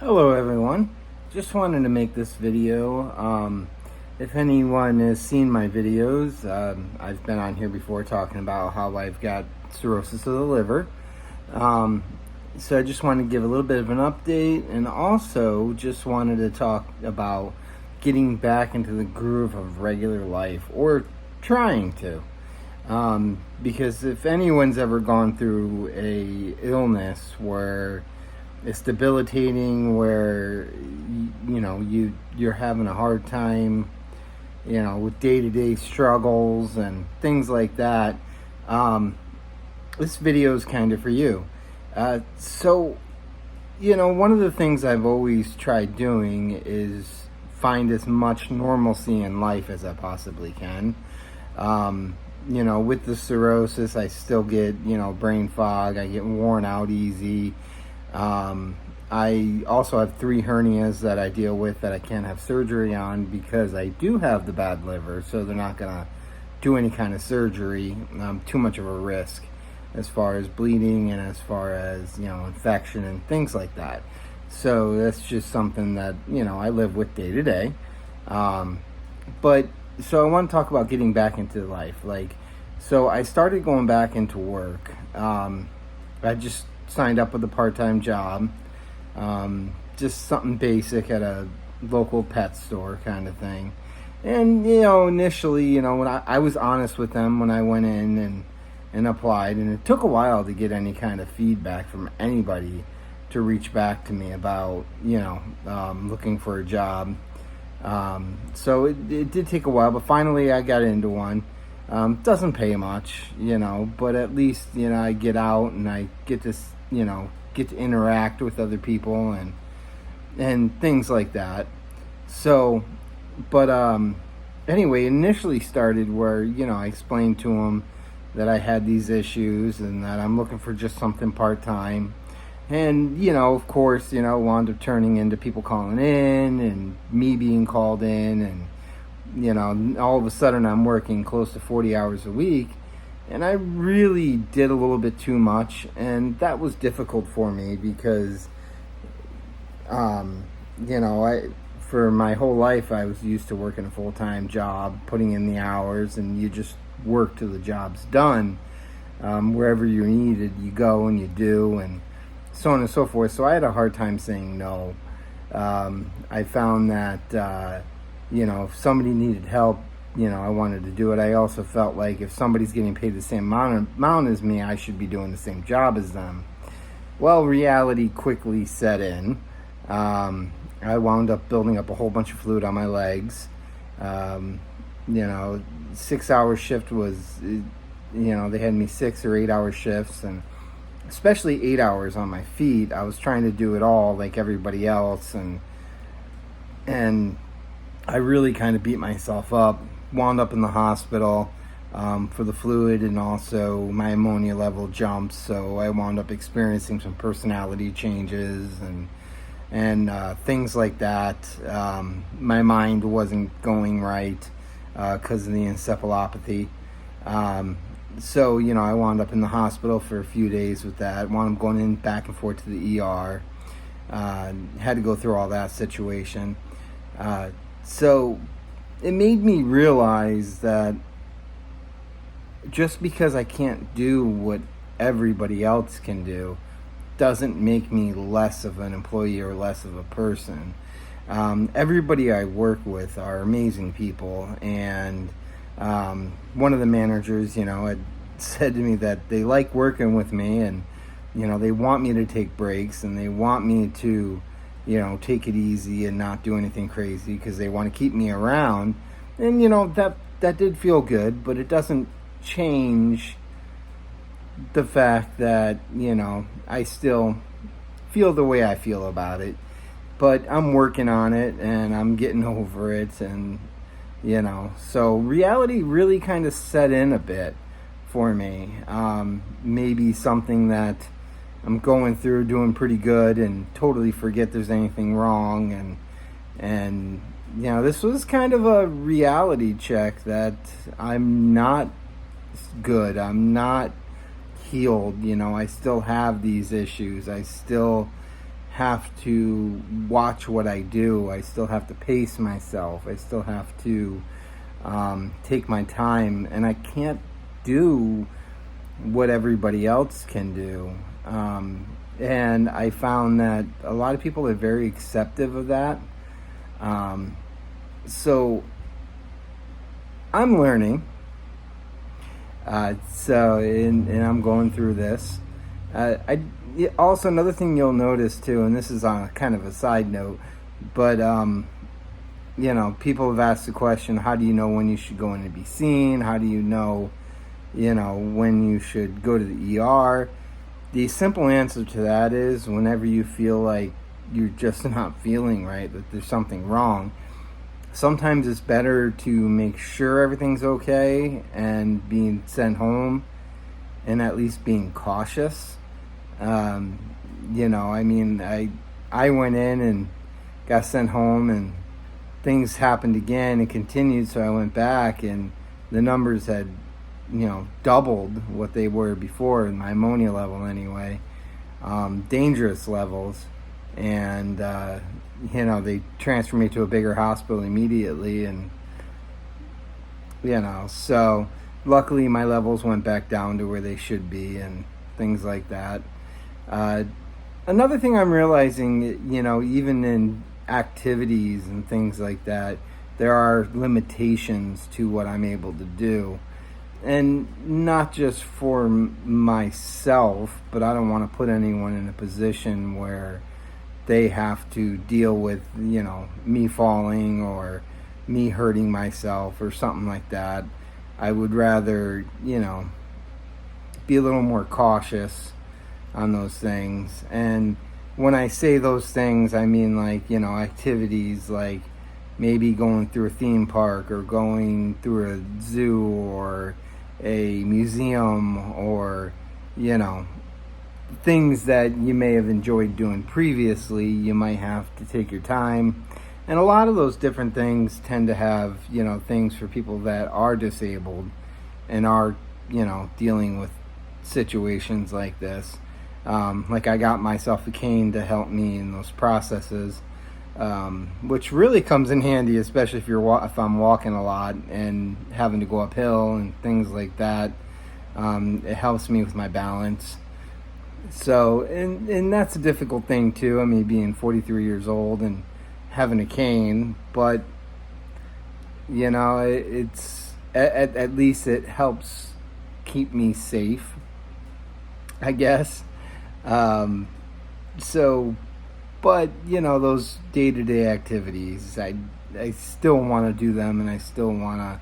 Hello everyone, just wanted to make this video. If anyone has seen my videos, I've been on here before talking about how I've got cirrhosis of the liver. So I just wanted to give a little bit of an update, and also just wanted to talk about getting back into the groove of regular life, or trying to. Because if anyone's ever gone through a illness where it's debilitating, where you're having a hard time, with day-to-day struggles and things like that, this video is kind of for you. So one of the things I've always tried doing is find as much normalcy in life as I possibly can. With the cirrhosis, I still get brain fog. I get worn out easy. I also have 3 hernias that I deal with that I can't have surgery on because I do have the bad liver, so they're not gonna do any kind of surgery. Too much of a risk as far as bleeding and as far as infection and things like that. So that's just something that I live with day to day. But so I want to talk about getting back into life. So I started going back into work. I just signed up with a part-time job, just something basic at a local pet store kind of thing. And initially, when I was honest with them when I went in and applied, and it took a while to get any kind of feedback from anybody to reach back to me about looking for a job. So it did take a while, but finally I got into one. Doesn't pay much, but at least I get out and I get to get to interact with other people and things like that. So, but anyway, initially started where I explained to them that I had these issues and that I'm looking for just something part-time. And of course, wound up turning into people calling in and me being called in, and all of a sudden I'm working close to 40 hours a week. And I really did a little bit too much, and that was difficult for me because, for my whole life I was used to working a full-time job, putting in the hours, and you just work till the job's done. Wherever you're needed, you go and you do, and so on and so forth. So I had a hard time saying no. I found that, if somebody needed help, I wanted to do it. I also felt like if somebody's getting paid the same amount as me, I should be doing the same job as them. Well, reality quickly set in. I wound up building up a whole bunch of fluid on my legs. 6-hour shift was, they had me 6 or 8 hour shifts, and especially 8 hours on my feet. I was trying to do it all like everybody else, and I really kind of beat myself up. Wound up in the hospital for the fluid, and also my ammonia level jumped, so I wound up experiencing some personality changes and things like that. My mind wasn't going right because of the encephalopathy. So I wound up in the hospital for a few days with that. Wound up going in back and forth to the ER. Had to go through all that situation. So it made me realize that just because I can't do what everybody else can do doesn't make me less of an employee or less of a person. Everybody I work with are amazing people, and one of the managers, had said to me that they like working with me, and they want me to take breaks, and they want me to take it easy and not do anything crazy because they want to keep me around. And that did feel good, but it doesn't change the fact that I still feel the way I feel about it. But I'm working on it, and I'm getting over it, and so reality really kind of set in a bit for me. Maybe something that I'm going through, doing pretty good, and totally forget there's anything wrong, and this was kind of a reality check that I'm not good, I'm not healed. I still have these issues, I still have to watch what I do. I still have to pace myself. I still have to take my time, and I can't do what everybody else can do. And I found that a lot of people are very acceptive of that. So I'm learning. And I'm going through this. Also, another thing you'll notice too, and this is on kind of a side note, but people have asked the question, how do you know when you should go in to be seen? How do you know, when you should go to the ER? The simple answer to that is whenever you feel like you're just not feeling right, that there's something wrong. Sometimes it's better to make sure everything's okay and being sent home and at least being cautious. I went in and got sent home and things happened again and continued, so I went back and the numbers had, doubled what they were before in my ammonia level anyway, dangerous levels. And, they transferred me to a bigger hospital immediately. And, so luckily my levels went back down to where they should be and things like that. Another thing I'm realizing, even in activities and things like that, there are limitations to what I'm able to do. And not just for myself, but I don't want to put anyone in a position where they have to deal with, me falling or me hurting myself or something like that. I would rather, be a little more cautious on those things. And when I say those things, I mean activities like maybe going through a theme park or going through a zoo or a museum or, things that you may have enjoyed doing previously. You might have to take your time. And a lot of those different things tend to have, things for people that are disabled and are, dealing with situations like this. Like I got myself a cane to help me in those processes, which really comes in handy, especially if I'm walking a lot and having to go uphill and things like that. It helps me with my balance. So, and that's a difficult thing too. I mean, being 43 years old and having a cane, but it's at least it helps keep me safe, I guess. But those day-to-day activities, I still want to do them, and I still want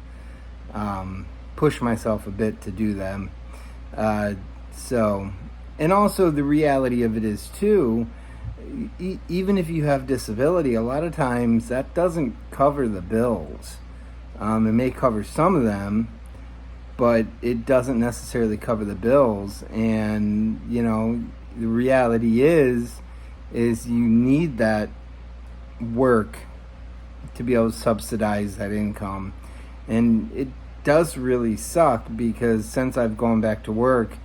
to push myself a bit to do them. And also the reality of it is too, even if you have disability, a lot of times that doesn't cover the bills. It may cover some of them, but it doesn't necessarily cover the bills. And, the reality is you need that work to be able to subsidize that income. And it does really suck because since I've gone back to work,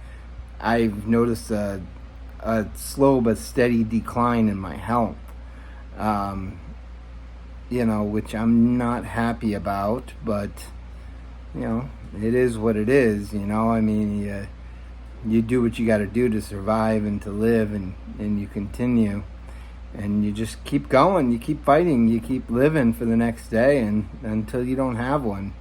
I've noticed a slow but steady decline in my health, which I'm not happy about, but, it is what it is, I mean, you do what you got to do to survive and to live, and you continue, and you just keep going, you keep fighting, you keep living for the next day and until you don't have one.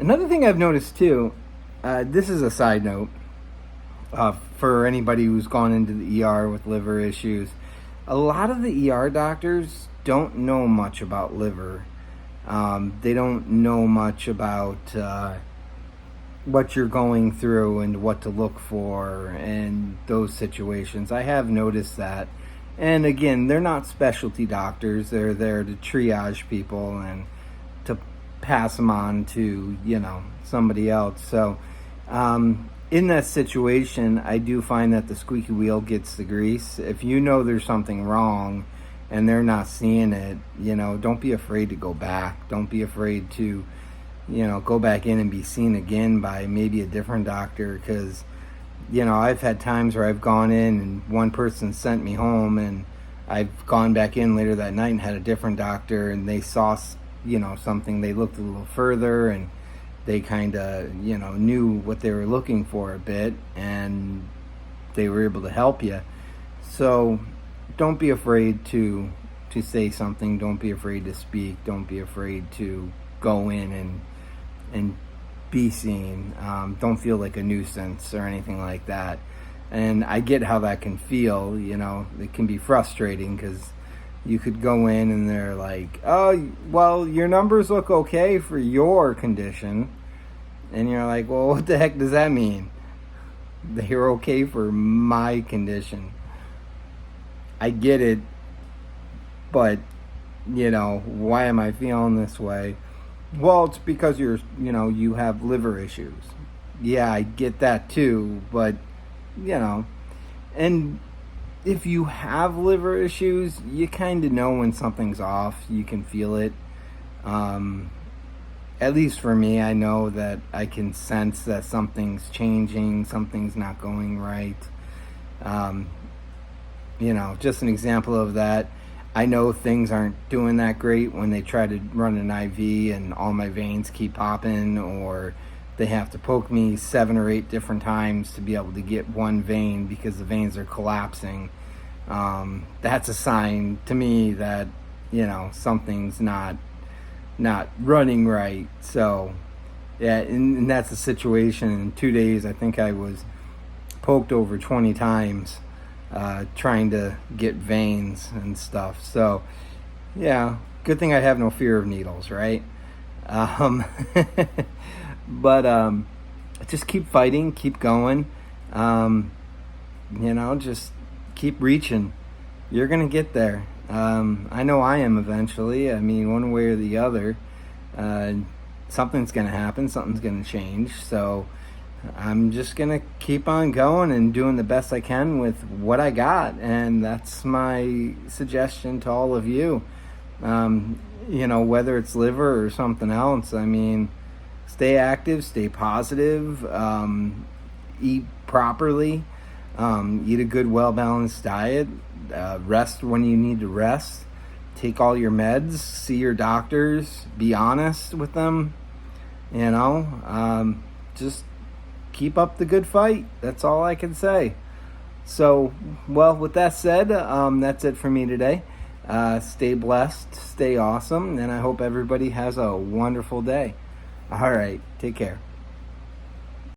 Another thing I've noticed too, this is a side note, for anybody who's gone into the ER with liver issues, a lot of the ER doctors don't know much about liver. They don't know much about what you're going through and what to look for and those situations. I have noticed that. And again, they're not specialty doctors. They're there to triage people and to pass them on to, somebody else. So in that situation, I do find that the squeaky wheel gets the grease. If you know there's something wrong and they're not seeing it, don't be afraid to go back. Don't be afraid to, go back in and be seen again by maybe a different doctor, because I've had times where I've gone in and one person sent me home, and I've gone back in later that night and had a different doctor, and they saw, something. They looked a little further, and they kind of, knew what they were looking for a bit, and they were able to help you. So don't be afraid to say something. Don't be afraid to speak. Don't be afraid to go in and be seen. Don't feel like a nuisance or anything like that. And I get how that can feel. It can be frustrating because you could go in and they're like, oh, well, your numbers look okay for your condition. And you're like, well, what the heck does that mean? They're okay for my condition. I get it, but, why am I feeling this way? Well, it's because you have liver issues. Yeah, I get that too, but, and if you have liver issues, you kind of know when something's off. You can feel it. At least for me, I know that I can sense that something's changing, something's not going right. Just an example of that. I know things aren't doing that great when they try to run an IV and all my veins keep popping, or they have to poke me 7 or 8 different times to be able to get one vein because the veins are collapsing. That's a sign to me that, something's not running right. So, yeah, and that's the situation. In 2 days, I think I was poked over 20 times trying to get veins and stuff. So, yeah, good thing I have no fear of needles, right? But just keep fighting, keep going. Just keep reaching. You're going to get there. I know I am eventually. I mean, one way or the other, something's going to happen, something's going to change. So I'm just going to keep on going and doing the best I can with what I got. And that's my suggestion to all of you. Whether it's liver or something else, I mean, stay active, stay positive, eat properly, eat a good, well-balanced diet, rest when you need to rest, take all your meds, see your doctors, be honest with them, just keep up the good fight. That's all I can say. So, well, with that said, that's it for me today. Stay blessed, stay awesome, and I hope everybody has a wonderful day. All right, take care.